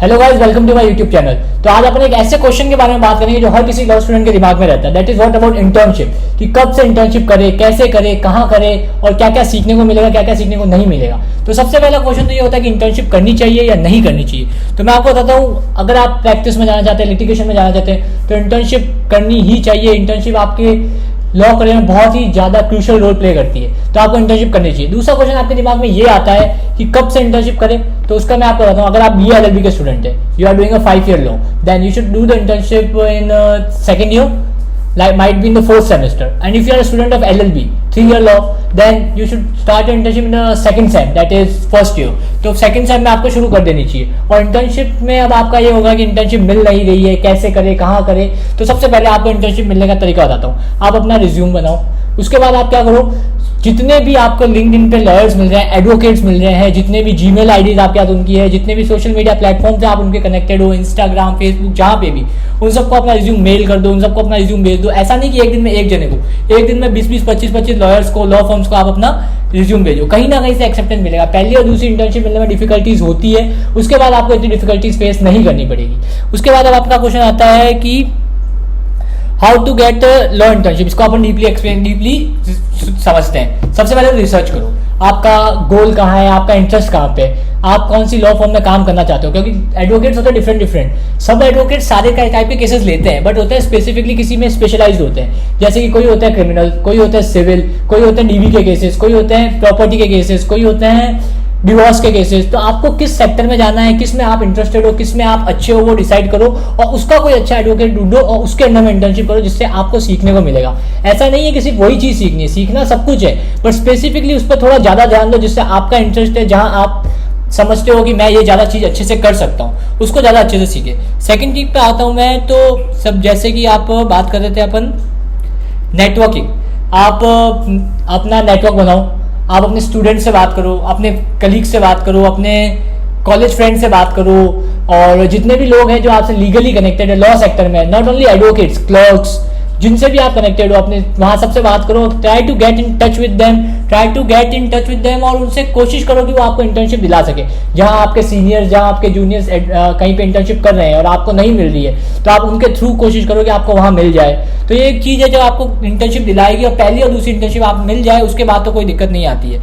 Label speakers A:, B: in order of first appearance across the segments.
A: Hello guys, welcome to my YouTube channel. तो आज अपन एक ऐसे क्वेश्चन के बारे में बात करेंगे जो हर किसी लॉ स्टूडेंट के दिमाग में रहता है। That is what about internship, कि कब से इंटर्नशिप करे, कैसे करे, कहाँ करे और क्या क्या सीखने को मिलेगा, क्या क्या सीखने को नहीं मिलेगा। तो सबसे पहला क्वेश्चन तो ये होता है कि इंटर्नशिप करनी चाहिए या नहीं करनी चाहिए। तो मैं आपको बताता हूँ, अगर आप प्रैक्टिस में जाना चाहते हैं, लिटिगेशन में जाना चाहते हैं, तो इंटर्नशिप करनी ही चाहिए। इंटर्नशिप आपके लॉ करियर में बहुत ही ज्यादा क्रूशियल रोल प्ले करती है, तो आपको इंटर्नशिप करनी चाहिए। दूसरा क्वेश्चन आपके दिमाग में ये आता है कि कब से इंटर्नशिप करें, तो उसका मैं आपको बताता हूँ। अगर आप BA LLB के स्टूडेंट है, you are doing a 5 year law, then you should do the internship in second year, like might be in the 4th semester. And if you are a student of LLB 3 year law, then you should start your internship in the second sem, that is first year. तो second same में आपको शुरू कर देनी चाहिए। और internship में अब आपका ये होगा कि इंटर्नशिप मिल नहीं रही है, कैसे करे, कहाँ करे। तो सबसे पहले आपको इंटर्नशिप मिलने का तरीका बताता हूँ। आप अपना रिज्यूम बनाओ, उसके बाद आप क्या करो, जितने भी आपको लिंक्डइन पे लॉयर्स मिल रहे हैं, एडवोकेट्स मिल रहे हैं, जितने भी जीमेल आईडीज आपके हाथ उनकी है, जितने भी सोशल मीडिया प्लेटफॉर्म से आप उनके कनेक्टेड हो, इंस्टाग्राम, फेसबुक, जहाँ पे भी, उन सबको अपना रिज्यूम मेल कर दो, उन सबको अपना रिज्यूम भेज दो। ऐसा नहीं कि एक दिन में एक जने को, एक दिन में 20-20, 25-25 लॉयर्स को, लॉ फर्म्स को आप अपना रिज्यूम भेजो। कहीं ना कहीं से एक्सेप्टेंस मिलेगा। पहली और दूसरी इंटर्नशिप मिलने में डिफिकल्टीज होती है, उसके बाद आपको इतनी डिफिकल्टीज फेस नहीं करनी पड़ेगी। उसके बाद अब आपका क्वेश्चन आता है कि how to get law internship. इसको अपन डीपली समझते हैं। सबसे पहले रिसर्च करो, आपका गोल कहाँ है, आपका इंटरेस्ट कहाँ पे, आप कौन सी लॉ फॉर्म में काम करना चाहते हो। क्योंकि एडवोकेट्स होते हैं डिफरेंट। सब एडवोकेट सारे टाइप के केसेस लेते हैं, बट होते हैं स्पेसिफिकली किसी में स्पेशलाइज्ड होते हैं। जैसे कि कोई होता है क्रिमिनल, कोई होता है सिविल, कोई होते हैं DV के केसेस, कोई होते हैं प्रॉपर्टी के केसेस, कोई होते हैं डिवोर्स के केसेस। तो आपको किस सेक्टर में जाना है, किस में आप इंटरेस्टेड हो, किस में आप अच्छे हो, वो डिसाइड करो और उसका कोई अच्छा एडवोकेट ढूंढो और उसके अंदर में इंटर्नशिप करो, जिससे आपको सीखने को मिलेगा। ऐसा नहीं है कि सिर्फ वही चीज सीखनी है, सीखना सब कुछ है, बट स्पेसिफिकली उस पर थोड़ा ज्यादा ध्यान दो, जिससे आपका इंटरेस्ट है, जहां आप समझते हो कि मैं ये ज्यादा चीज अच्छे से कर सकता हूँ, उसको ज्यादा अच्छे से सीखे। सेकेंड चीज पे आता हूँ मैं। तो सब जैसे कि आप बात कर रहे थे अपन नेटवर्किंग, आप अपना नेटवर्क बनाओ, आप अपने स्टूडेंट से बात करो, अपने कलीग से बात करो, अपने कॉलेज फ्रेंड से बाट करो, और जितने भी लोग हैं जो आपसे लीगली कनेक्टेड है लॉ सेक्टर में, नॉट ओनली एडवोकेट्स, क्लर्क्स, जिनसे भी आप कनेक्टेड हो, अपने वहाँ सबसे बात करो। Try to get in touch with them, और उनसे कोशिश करो कि वो आपको इंटर्नशिप दिला सके। जहाँ आपके सीनियर्स, जहाँ आपके जूनियर्स कहीं पे इंटर्नशिप कर रहे हैं और आपको नहीं मिल रही है, तो आप उनके थ्रू कोशिश करो कि आपको वहाँ मिल जाए। तो ये एक चीज़ है जो आपको इंटर्नशिप दिलाएगी, और पहली और दूसरी इंटर्नशिप आप मिल जाए, उसके बाद तो कोई दिक्कत नहीं आती है।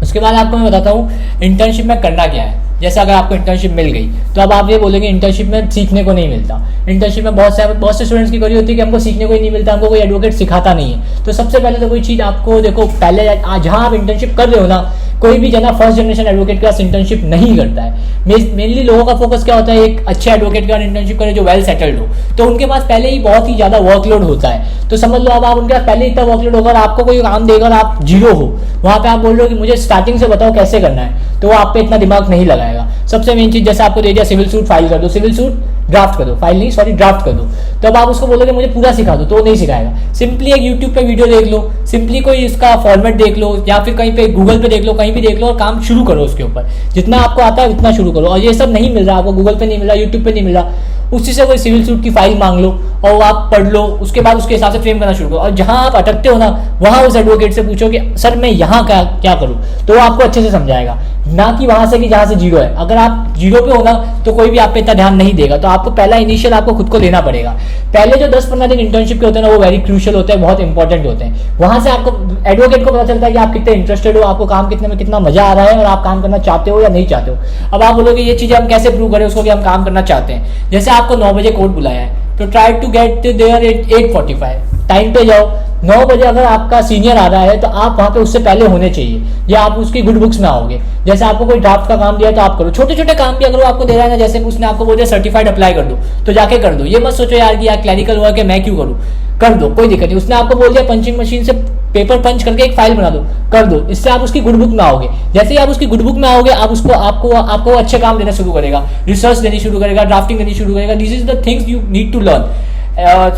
A: उसके बाद आपको मैं बताता हूँ इंटर्नशिप में करना क्या है। जैसे अगर आपको इंटर्नशिप मिल गई, तो अब आप ये बोलेंगे इंटर्नशिप में सीखने को नहीं मिलता। इंटर्नशिप में बहुत से स्टूडेंट्स की करी होती है कि हमको सीखने को ही नहीं मिलता, हमको कोई एडवोकेट सिखाता नहीं है। तो सबसे पहले तो कोई चीज़ आपको देखो, पहले जहाँ आप इंटर्नशिप कर रहे हो ना, कोई भी जना फर्स्ट जनरेशन एडवोकेट के पास इंटर्नशिप नहीं करता है। मेनली लोगों का फोकस क्या होता है, एक अच्छे एडवोकेट के पास इंटर्नशिप करे जो वेल सेटल्ड हो। तो उनके पास पहले ही बहुत ही ज़्यादा वर्कलोड होता है। तो समझ लो अब आप उनके पास पहले इतना वर्कलोड होगा, आपको कोई काम देगा और आप जीरो हो, वहाँ पे आप बोल रहे हो कि मुझे स्टार्टिंग से बताओ कैसे करना है, तो वो आप पे इतना दिमाग नहीं लगाएगा। सबसे मेन चीज, जैसे आपको दे दिया सिविल सूट फाइल कर दो, सिविल सूट ड्राफ्ट कर दो, फाइल नहीं सॉरी ड्राफ्ट कर दो, तो अब आप उसको बोलोगे मुझे पूरा सिखा दो, तो वो नहीं सिखाएगा। सिंपली एक यूट्यूब पे वीडियो देख लो, सिंपली कोई इसका फॉर्मेट देख लो, या फिर कहीं पे गूगल पे देख लो, कहीं भी देख लो और काम शुरू करो उसके ऊपर। जितना आपको आता है उतना शुरू करो। और ये सब नहीं मिल रहा आपको, गूगल पे नहीं मिल रहा, यूट्यूब पे नहीं मिल रहा, उसी से कोई सिविल सूट की फाइल मांग लो और आप पढ़ लो। उसके बाद उसके हिसाब से फ्रेम करना शुरू करो। और जहां आप अटकते हो ना, वहां उस एडवोकेट से पूछो कि सर मैं यहाँ क्या करूँ, तो वो आपको अच्छे से समझाएगा। ना कि वहां से कि जहां से जीरो है। अगर आप जीरो पे हो ना, तो कोई भी आप पे इतना ध्यान नहीं देगा। तो आपको पहला इनिशियल आपको खुद को लेना पड़ेगा। पहले जो 10-15 दिन इंटर्नशिप के होते हैं ना, वो वेरी क्रूशियल होते हैं, बहुत इंपॉर्टेंट होते हैं। वहां से आपको एडवोकेट को पता चलता है कि आप कितने इंटरेस्टेड हो, आपको काम कितने में कितना मजा आ रहा है, और आप काम करना चाहते हो या नहीं चाहते हो। अब आप बोलोगे ये चीजें हम कैसे प्रूव करें उसको कि हम काम करना चाहते हैं। जैसे आपको 9 बजे कोर्ट बुलाया है, तो try to get there at 8:45, time पे जाओ। 9 बजे अगर आपका सीनियर आ रहा है, तो आप वहां पे उससे पहले होने चाहिए, या आप उसकी गुड बुक्स में आओगे। जैसे आपको कोई ड्राफ्ट का काम दिया है तो आप करो। छोटे छोटे काम भी अगर वो आपको दे रहा है ना, जैसे उसने आपको बोल दिया सर्टिफाइड अप्लाई कर दो, तो जाके कर दो। ये मत सोचो यार कि यार क्लैरिकल वर्क है मैं क्यों करूँ, कर दो, कोई दिक्कत नहीं। उसने आपको बोल दिया पंचिंग मशीन से पेपर पंच करके एक फाइल बना दो, कर दो। इससे आप उसकी गुड बुक में आओगे। जैसे ही आप उसकी गुड बुक में आओगे, आप उसको आपको अच्छे काम देना शुरू करेगा, रिसर्च देनी शुरू करेगा, ड्राफ्टिंग देनी शुरू करेगा। This is the things you need to learn.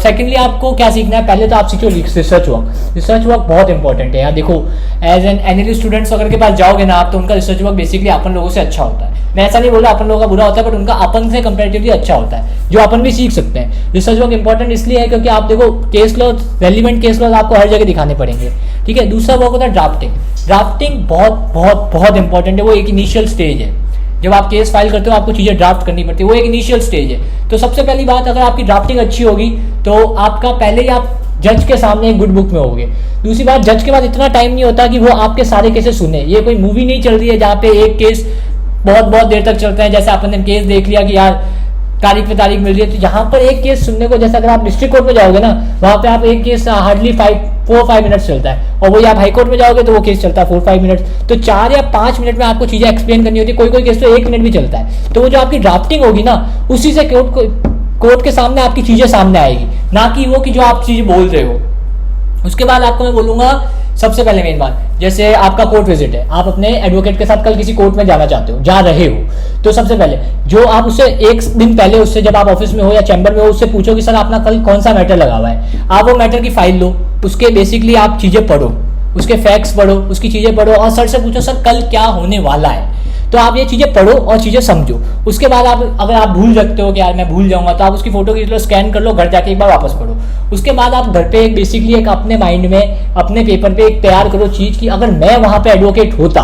A: Secondly आपको क्या सीखना है, पहले तो आप सीखो रिसर्च वर्क। रिसर्च वर्क बहुत इंपॉर्टेंट है यार। देखो एज एन एनालिस्ट स्टूडेंट्स अगर के पास जाओगे ना आप, तो उनका रिसर्च वर्क बेसिकली अपन लोगों से अच्छा होता है। मैं ऐसा नहीं बोल रहा अपन लोगों का बुरा होता है, बट उनका अपन से कंपेरेटिवली अच्छा होता है, जो अपन भी सीख सकते हैं। रिसर्च वर्क इंपॉर्टेंट इसलिए है क्योंकि आप देखो case law, relevant case law आपको हर जगह दिखाने पड़ेंगे। ठीक है। दूसरा वर्क होता है ड्राफ्टिंग। ड्राफ्टिंग बहुत बहुत बहुत इंपॉर्टेंट है, वो एक इनिशियल स्टेज है। जब आप केस फाइल करते हो आपको चीज़ें ड्राफ्ट करनी पड़ती है, वो एक इनिशियल स्टेज है। तो सबसे पहली बात, अगर आपकी ड्राफ्टिंग अच्छी होगी तो आपका पहले ही आप जज के सामने एक गुड बुक में होगे। दूसरी बात, जज के बाद इतना टाइम नहीं होता कि वो आपके सारे केसेस सुने। ये कोई मूवी नहीं चल रही है जहाँ पे एक केस बहुत बहुत देर तक चलता है, जैसे आपने केस देख लिया कि यार तारीख पे तारीख मिल रही है। तो यहाँ पर एक केस सुनने को, जैसे अगर आप डिस्ट्रिक्ट कोर्ट में जाओगे ना, वहाँ पे आप एक केस हार्डली 4-5 मिनट्स चलता है, और वही आप हाई कोर्ट में जाओगे तो वो केस चलता है 4-5 मिनट्स। तो 4 या 5 मिनट में आपको चीज़ें एक्सप्लेन करनी होती है, कोई कोई केस तो 1 मिनट भी चलता है। तो वो जो आपकी ड्राफ्टिंग होगी ना, उसी से कोर्ट के सामने आपकी चीज़ें सामने आएगी, ना कि वो कि जो आप चीज़ बोल रहे हो। उसके बाद आपको मैं बोलूँगा सबसे पहले मेन बात, जैसे आपका कोर्ट विजिट है, आप अपने एडवोकेट के साथ कल किसी कोर्ट में जाना चाहते हो, जा रहे हो, तो सबसे पहले जो आप उससे एक दिन पहले, उससे जब आप ऑफिस में हो या चैम्बर में हो, उससे पूछो कि सर अपना कल कौन सा मैटर लगा हुआ है। आप वो मैटर की फाइल लो, उसके बेसिकली आप चीज़ें पढ़ो, उसके फैक्ट्स पढ़ो, उसकी चीज़ें पढ़ो, और सर से पूछो सर कल क्या होने वाला है। तो आप ये चीज़ें पढ़ो और चीज़ें समझो। उसके बाद आप, अगर आप भूल सकते हो कि यार मैं भूल जाऊंगा, तो आप उसकी फोटो खींच लो, स्कैन कर लो, घर जाके एक बार वापस पढ़ो। उसके बाद आप घर पे एक बेसिकली एक अपने माइंड में, अपने पेपर पे एक तैयार करो चीज़ की, अगर मैं वहाँ पे एडवोकेट होता,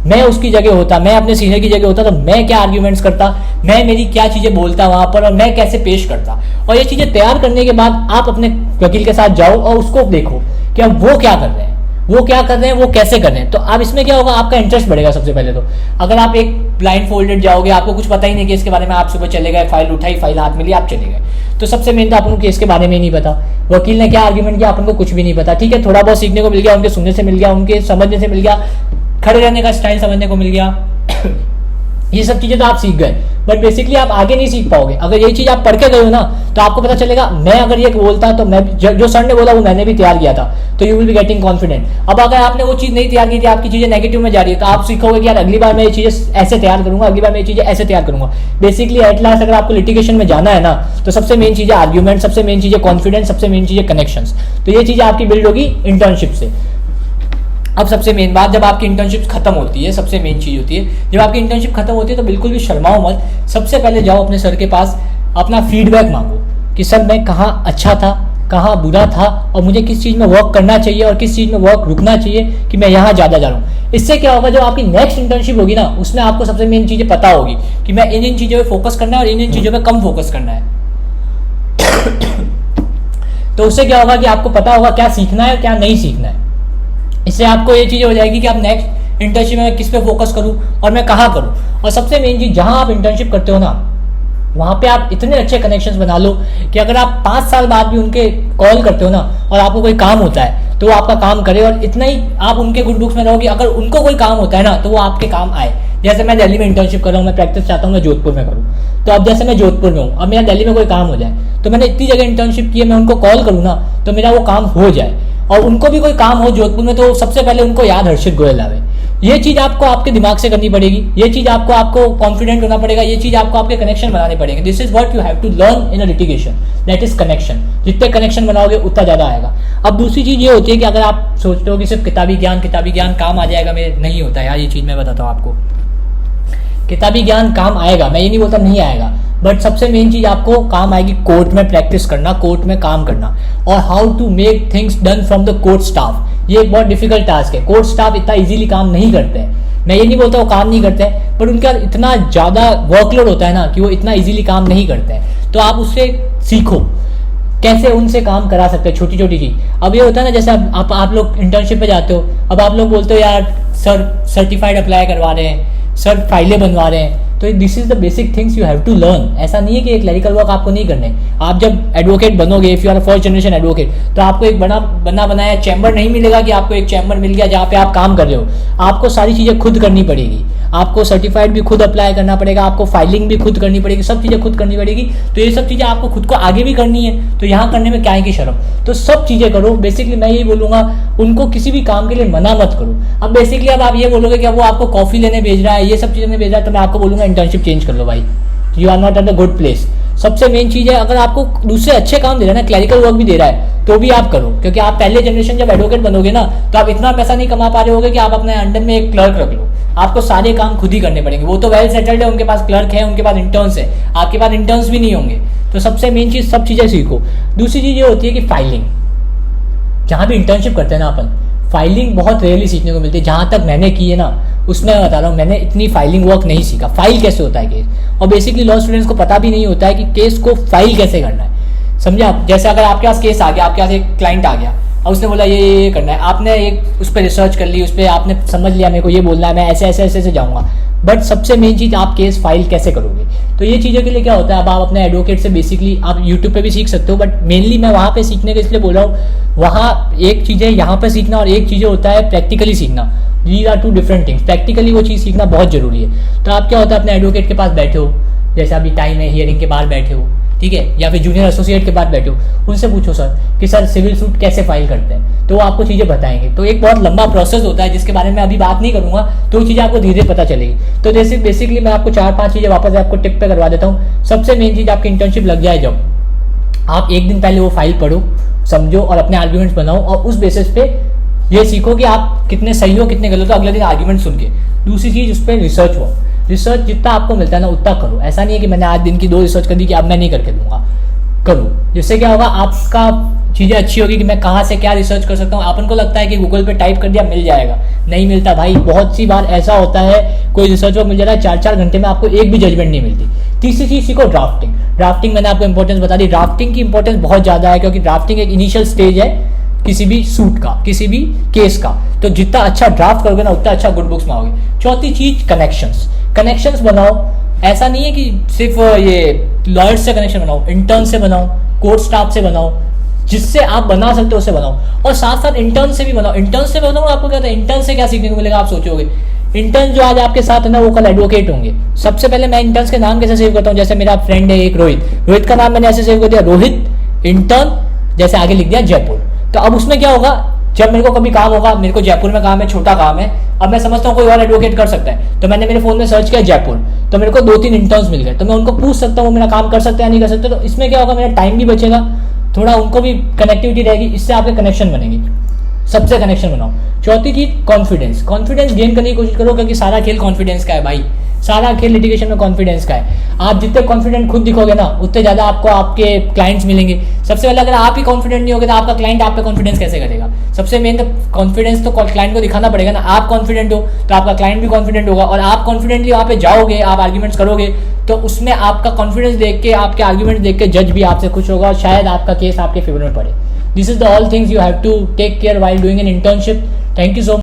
A: मैं उसकी जगह होता, मैं अपने सीनियर की जगह होता, तो मैं क्या आर्ग्यूमेंट्स करता, मैं मेरी क्या चीज़ें बोलता वहाँ पर, और मैं कैसे पेश करता। और ये चीज़ें तैयार करने के बाद आप अपने वकील के साथ जाओ और उसको देखो कि अब वो क्या कर रहे हैं, वो क्या कर रहे हैं, वो कैसे कर रहे हैं। तो अब इसमें क्या होगा, आपका इंटरेस्ट बढ़ेगा। सबसे पहले तो अगर आप एक ब्लाइंड फोल्डेड जाओगे, आपको कुछ पता ही नहीं केस के बारे में, आप सुबह चले गए, फाइल उठाई, फाइल हाथ में ली, आप चले गए, तो सबसे मेन तो आपको केस के बारे में नहीं पता, वकील ने क्या आर्ग्यूमेंट किया आपको कुछ भी नहीं पता। ठीक है, थोड़ा बहुत सीखने को मिल गया, उनके सुनने से मिल गया, उनके समझने से मिल गया, खड़े रहने का स्टाइल समझने को मिल गया, ये सब चीजें तो आप सीख गए, बट बेसिकली आप आगे नहीं सीख पाओगे। अगर यही चीज आप पढ़ के गए हो ना, तो आपको पता चलेगा मैं अगर ये बोलता तो मैं जो सर ने बोला वो मैंने भी तैयार किया था, तो you will be getting confident. अब अगर आपने वो चीज नहीं तैयार की थी, आपकी चीजें नेगेटिव में जा रही है, तो आप सीखोगे कि यार अगली बार मैं ये चीजें ऐसे तैयार करूंगा, अगली बार मैं ये चीजें ऐसे तैयार करूंगा। बेसिकली एट लास्ट अगर आपको लिटिगेशन में जाना है ना, तो सबसे मेन चीज है आर्ग्यूमेंट, सबसे मेन चीज है कॉन्फिडेंस, सबसे मेन चीज है कनेक्शंस। तो ये चीजें आपकी बिल्ड होगी इंटर्नशिप से। अब सबसे मेन बात, जब आपकी इंटर्नशिप खत्म होती है, सबसे मेन चीज होती है, जब आपकी इंटर्नशिप खत्म होती है तो बिल्कुल भी शर्माओ मत। सबसे पहले जाओ अपने सर के पास, अपना फीडबैक मांगो कि सर मैं कहाँ अच्छा था, कहाँ बुरा था, और मुझे किस चीज़ में वर्क करना चाहिए और किस चीज़ में वर्क रुकना चाहिए कि मैं यहाँ ज़्यादा जा रहा हूँ। इससे क्या होगा, जो आपकी नेक्स्ट इंटर्नशिप होगी ना, उसमें आपको सबसे मेन चीज़ें पता होगी कि मैं इन चीज़ों पर फोकस करना है और इन चीज़ों पर कम फोकस करना है। तो उससे क्या होगा कि आपको पता होगा क्या सीखना है और क्या नहीं सीखना है। इससे आपको ये चीज़ हो जाएगी कि आप नेक्स्ट इंटर्नशिप में किस पे फोकस करूं और मैं कहाँ करूं। और सबसे मेन चीज़, जहां आप इंटर्नशिप करते हो ना, वहाँ पे आप इतने अच्छे कनेक्शंस बना लो कि अगर आप 5 साल बाद भी उनके कॉल करते हो ना, और आपको कोई काम होता है तो वो आपका काम करे, और इतना ही आप उनके गुड बुक्स में रहोगे। अगर उनको कोई काम होता है ना, तो वो आपके काम आए। जैसे मैं दिल्ली में इंटर्नशिप कर रहा हूँ, मैं प्रैक्टिस चाहता हूँ मैं जोधपुर में करूँ, तो अब जैसे मैं जोधपुर में हूँ, अब मेरा दिल्ली में कोई काम हो जाए, तो मैंने इतनी जगह इंटर्नशिप की है, मैं उनको कॉल करूँ ना तो मेरा वो काम हो जाए, और उनको भी कोई काम हो जोधपुर में, तो सबसे पहले उनको याद हर्षित गोयल आवे। ये चीज़ आपको आपके दिमाग से करनी पड़ेगी, ये चीज़ आपको कॉन्फिडेंट होना पड़ेगा, ये चीज़ आपको आपके कनेक्शन बनाने पड़ेंगे। This is what you have to learn in a litigation, that is connection. जितने कनेक्शन बनाओगे उतना ज़्यादा आएगा। अब दूसरी चीज़ ये होती है कि अगर आप सोचते हो कि सिर्फ किताबी ज्ञान काम आ जाएगा, मेरे नहीं होता यार। ये चीज़ मैं बताता हूँ आपको, किताबी ज्ञान काम आएगा, मैं ये नहीं बोलता नहीं आएगा, बट सबसे मेन चीज आपको काम आएगी कोर्ट में प्रैक्टिस करना, कोर्ट में काम करना, और how to make things done from the court staff. ये एक बहुत डिफिकल्ट टास्क है। कोर्ट स्टाफ इतना इजीली काम नहीं करते हैं, मैं ये नहीं बोलता वो काम नहीं करते हैं, पर उनका इतना ज़्यादा वर्कलोड होता है ना कि वो इतना इजीली काम नहीं करते हैं। तो आप उससे सीखो कैसे उनसे काम करा सकते हैं, छोटी छोटी चीज़। अब ये होता है ना, जैसे आप लोग इंटर्नशिप पे जाते हो, अब आप लोग बोलते हो यार सर सर्टिफाइड अप्लाई करवा रहे हैं, सर फाइलें बनवा रहे हैं, तो this is the basic things you have to learn. ऐसा नहीं है कि एक क्लरिकल वर्क आपको नहीं करने। आप जब एडवोकेट बनोगे, if you are first generation advocate, तो आपको एक बना बनाया चैम्बर नहीं मिलेगा कि आपको एक चैम्बर मिल गया जहाँ पे आप काम कर रहे हो। आपको सारी चीज़ें खुद करनी पड़ेगी, आपको सर्टिफाइड भी खुद अप्लाई करना पड़ेगा, आपको फाइलिंग भी खुद करनी पड़ेगी, सब चीज़ें खुद करनी पड़ेगी। तो ये सब चीज़ें आपको खुद को आगे भी करनी है, तो यहाँ करने में क्या है कि शर्म। तो सब चीज़ें करो। बेसिकली मैं यही बोलूँगा, उनको किसी भी काम के लिए मना मत करो। अब बेसिकली अब आप ये बोलोगे कि अब वो आपको कॉफ़ी लेने भेज रहा है, ये सब चीज़ें भेज रहा है, तो मैं आपको बोलूँगा इंटर्नशिप चेंज कर लो भाई, you are not at a good place. सबसे मेन चीज़ है, अगर आपको दूसरे अच्छे काम दे रहा है ना, क्लरिकल वर्क भी दे रहा है, तो भी आप करो, क्योंकि आप पहले जनरेशन जब एडवोकेट बनोगे ना, तो आप इतना पैसा नहीं कमा पा रहे होगे कि आप अपने अंडर में एक क्लर्क रख लो। आपको सारे काम खुद ही करने पड़ेंगे। वो तो वेल सेटल्ड है, उनके पास क्लर्क है, उनके पास इंटर्न्स है, आपके पास इंटर्न्स भी नहीं होंगे। तो सबसे मेन चीज़, सब चीज़ें सीखो। दूसरी चीज़ ये होती है कि फाइलिंग, जहाँ भी इंटर्नशिप करते हैं ना अपन, फाइलिंग बहुत रेयरली सीखने को मिलती है। जहाँ तक मैंने की है ना, उसमें मैं बता रहा हूँ मैंने इतनी फाइलिंग वर्क नहीं सीखा, फाइल कैसे होता है केस, और बेसिकली लॉ स्टूडेंट्स को पता भी नहीं होता है कि केस को फाइल कैसे करना है। समझे आप? जैसे अगर आपके पास केस आ गया, आपके पास एक क्लाइंट आ गया और उसने बोला ये करना है, आपने एक उस पर रिसर्च कर ली, उस पर आपने समझ लिया मेरे को ये बोलना है, मैं ऐसे ऐसे ऐसे जाऊँगा, बट सबसे मेन चीज़ आप केस फाइल कैसे करोगे। तो ये चीज़ों के लिए क्या होता है, अब आप अपने एडवोकेट से बेसिकली आप यूट्यूब पे भी सीख सकते हो, बट मेनली मैं वहाँ पे सीखने के इसलिए बोल रहा हूँ, वहाँ एक चीज़ है यहाँ पे सीखना और एक चीज़ें होता है प्रैक्टिकली सीखना। These are two different things. Practically वो चीज़ सीखना बहुत जरूरी है। तो आप क्या होता है अपने एडवोकेट के पास बैठे हो, जैसे अभी टाइम है हियरिंग के बाहर बैठे हो, ठीक है, या फिर जूनियर एसोसिएट के पास बैठे हो, उनसे पूछो सर कि सर सिविल सूट कैसे फाइल करते हैं, तो वो आपको चीज़ें बताएंगे। तो एक बहुत लंबा प्रोसेस होता है जिसके बारे में अभी बात नहीं करूंगा, तो वो चीज़ें आपको धीरे पता चलेगी। तो जैसे बेसिकली मैं आपको 4-5 चीज़ें वापस आपको टिप पे करवा देता हूँ। सबसे मेन चीज़ आपकी इंटर्नशिप लग जाए जब, आप एक दिन पहले वो फाइल पढ़ो, समझो और अपने आर्ग्यूमेंट्स बनाओ, और उस बेसिस पे ये सीखो कि आप कितने सही हो कितने गलत हो अगले दिन आर्ग्यूमेंट सुन के। दूसरी चीज़ उस पर रिसर्च हो, रिसर्च जितना आपको मिलता है ना उतना करो। ऐसा नहीं है कि मैंने आज दिन की 2 रिसर्च कर दी कि अब मैं नहीं करके दूंगा, करो। जिससे क्या होगा, आपका चीज़ें अच्छी होगी कि मैं कहाँ से क्या रिसर्च कर सकता हूँ। अपन को लगता है कि गूगल पे टाइप कर दिया मिल जाएगा, नहीं मिलता भाई। बहुत सी बार ऐसा होता है कोई रिसर्च वर्क मिल जाता है 4-4 घंटे में आपको एक भी जजमेंट नहीं मिलती। तीसरी चीज़ सीखो ड्राफ्टिंग। ड्राफ्टिंग मैंने आपको इंपॉर्टेंस बता दी, ड्राफ्टिंग की इंपॉर्टेंस बहुत ज़्यादा है, क्योंकि ड्राफ्टिंग एक इनिशियल स्टेज है किसी भी सूट का, किसी भी केस का। तो जितना अच्छा ड्राफ्ट करोगे ना उतना अच्छा गुड बुक्स में आओगे। चौथी चीज कनेक्शंस। कनेक्शंस बनाओ, ऐसा नहीं है कि सिर्फ ये लॉयर्स से कनेक्शन बनाओ, इंटर्न से बनाओ, कोर्ट स्टाफ से बनाओ, जिससे आप बना सकते हो उससे बनाओ, और साथ साथ इंटर्न से भी बनाओ। इंटर्न से बनाओ, आपको क्या होता है, इंटर्न से क्या सीखने को मिलेगा आप सोचोगे। इंटर्न जो आज आपके साथ है ना वो कल एडवोकेट होंगे। सबसे पहले मैं इंटर्न्स के नाम कैसे सेव करता हूँ, जैसे मेरा फ्रेंड है एक रोहित, रोहित का नाम मैंने ऐसे सेव कर दिया रोहित इंटर्न, जैसे आगे लिख दिया जयपुर। तो अब उसमें क्या होगा, जब मेरे को कभी काम होगा, मेरे को जयपुर में काम है, छोटा काम है, अब मैं समझता हूँ कोई और एडवोकेट कर सकता है, तो मैंने मेरे फोन में सर्च किया जयपुर, तो मेरे को 2-3 इंटर्न्स मिल गए, तो मैं उनको पूछ सकता हूँ वो मेरा काम कर सकते हैं या नहीं कर सकते। तो इसमें क्या होगा, मेरा टाइम भी बचेगा, थोड़ा उनको भी कनेक्टिविटी रहेगी, इससे आपके कनेक्शन बनेगी। सबसे कनेक्शन बनाओ। चौथी चीज कॉन्फिडेंस। कॉन्फिडेंस गेन करने की कोशिश करो, क्योंकि सारा खेल कॉन्फिडेंस का है भाई, सारा खेल लिटिगेशन में कॉन्फिडेंस का है। आप जितने कॉन्फिडेंट खुद दिखोगे ना उतने ज्यादा आपको आपके क्लाइंट्स मिलेंगे। सबसे पहले अगर आप ही कॉन्फिडेंट नहीं होगे तो आपका क्लाइंट आप पे कॉन्फिडेंस कैसे करेगा। सबसे मेन तो कॉन्फिडेंस तो क्लाइंट को दिखाना पड़ेगा ना। आप कॉन्फिडेंट हो तो आपका क्लाइंट भी कॉन्फिडेंट होगा, और आप कॉन्फिडेंटली वहाँ पे जाओगे, आप आर्ग्यूमेंट्स करोगे, तो उसमें आपका कॉन्फिडेंस देख के, आपके आर्ग्यूमेंट देख के जज भी आपसे खुश होगा, और शायद आपका केस आपके फेवर में पड़े। This is the all things you have to take care while doing an internship. Thank you so much.